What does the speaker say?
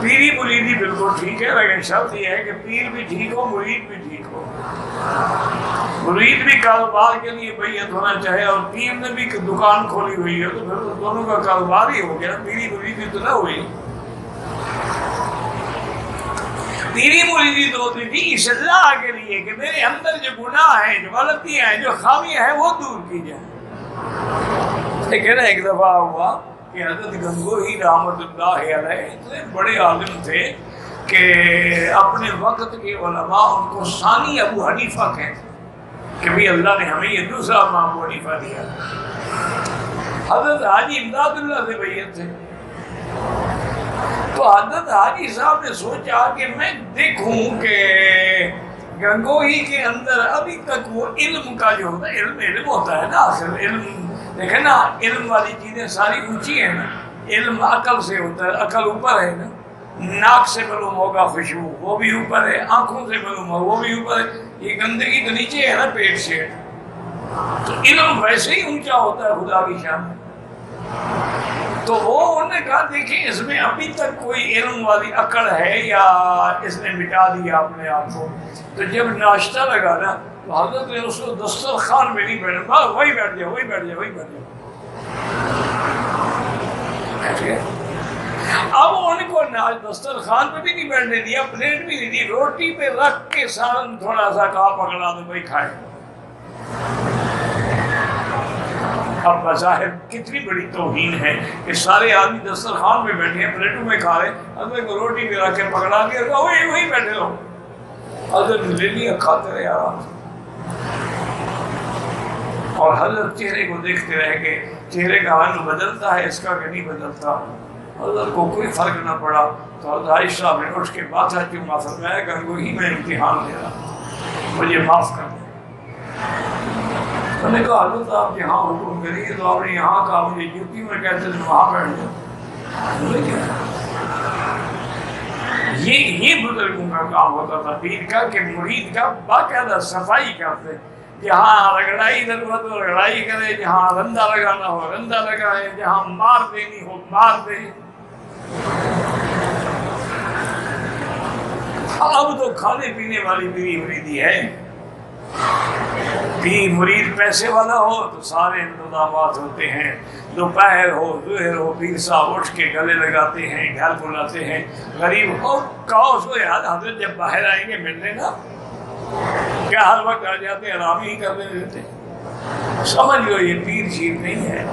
پیری مریدی بالکل ٹھیک ہے، لیکن شرط یہ ہے کہ پیر بھی ٹھیک ہو، مرید بھی ٹھیک ہو۔ مرید بھی کاروبار کے لیے بیعت ہونا چاہے اور پیر نے بھی دکان کھولی ہوئی ہے، تو پھر دونوں کا کاروبار ہی ہو گیا، پیری مریدی تو نہ ہوئی۔ پیری مریدی تو ہوتی تھی اصلاح کے لیے کہ میرے اندر جو گناہ ہیں، جو غلطیاں ہیں، جو خامیاں ہیں، وہ دور کی جائیں۔ لیکن ایک دفعہ ہوا کہ حضرت گنگوہی رحمۃ اللہ علیہ اتنے بڑے عالم تھے کہ اپنے وقت کے علماء ان کو ثانی ابو حنیفہ کہتے کہ بھی اللہ نے ہمیں یہ دوسرا ابو حنیفہ دیا۔ حضرت حاجی امداد اللہ سے بیعت تھے، تو حضرت حاجی صاحب نے سوچا کہ میں دیکھوں کہ گنگوہی کے اندر ابھی تک وہ علم کا جو ہوتا ہے، علم ہوتا ہے نا، آخر علم دیکھیں نا، علم والی چیزیں ساری اونچی ہیں نا، علم عقل سے ہوتا ہے، عقل اوپر ہے نا، ناک سے معلوم ہوگا خوشبو، وہ بھی اوپر ہے، آنکھوں سے معلوم ہوگا وہ بھی اوپر ہے، یہ گندگی تو نیچے ہے نا، پیٹ سے۔ تو علم ویسے ہی اونچا ہوتا ہے خدا کی شان۔ تو وہ انہوں نے کہا دیکھیں اس میں ابھی تک کوئی علم والی عقل ہے یا اس نے مٹا دیا اپنے آپ کو۔ تو جب ناشتہ لگا نا تو حضرت نے اس کو دسترخوان میں نہیں بیٹھا، وہی بیٹھ جائے، وہی بیٹھ جائے، وہی بیٹھ جائے۔ اب ان کو دسترخوان پہ بھی نہیں بیٹھنے دیا، پلیٹ بھی نہیں دی، روٹی پہ رکھ کے سالن تھوڑا سا کہا پکڑا دو بھائی کھائے۔ اب بظاہر کتنی بڑی توہین ہے کہ سارے آدمی دسترخوان پہ بیٹھے ہیں، پلیٹوں میں کھا رہے ہیں، حضرت کو روٹی پہ رکھ کے پکڑا دیا، وہی بیٹھے رہو۔ حضرت لے لیا، کھاتے رہے آرام سے، اور حضرت چہرے کو دیکھتے رہ گئے، چہرے کا رنگ بدلتا ہے اس کا کہ نہیں بدلتا۔ حضرت کو کوئی فرق نہ پڑا، تو حضرت عائشہ صاحب نے اٹھ کے ماتھا چوما، فرمایا گنگوہی میں امتحان لے رہا، مجھے معاف کر دیں۔ میں نے کہا حضرت آپ یہاں حکم کریے، تو آپ نے یہاں کہا، مجھے یوپی میں کہتے تھے وہاں بیٹھ جاؤ۔ یہ بزرگوں کا کام ہوتا تھا پیر کا کہ مرید کا باقاعدہ صفائی کرتے، جہاں رگڑائی ضرورت ہو رگڑائی کرے، جہاں رندہ لگانا ہو رندہ لگائے، جہاں مار دینی ہو مار دے۔ اب تو کھانے پینے والی پیری مریدی ہے، پیر مرید پیسے والا ہو تو سارے انتظامات ہوتے ہیں، دوپہر ہو ظہر ہو پیر صاحب اٹھ کے گلے لگاتے ہیں، گھر بلاتے ہیں، غریب ہو کہو سو یاد حضرت جب باہر آئیں گے ملنے نا، کیا ہر وقت آ جاتے آرام ہی کرنے دیتے۔ سمجھ لو یہ پیر شیر نہیں ہے۔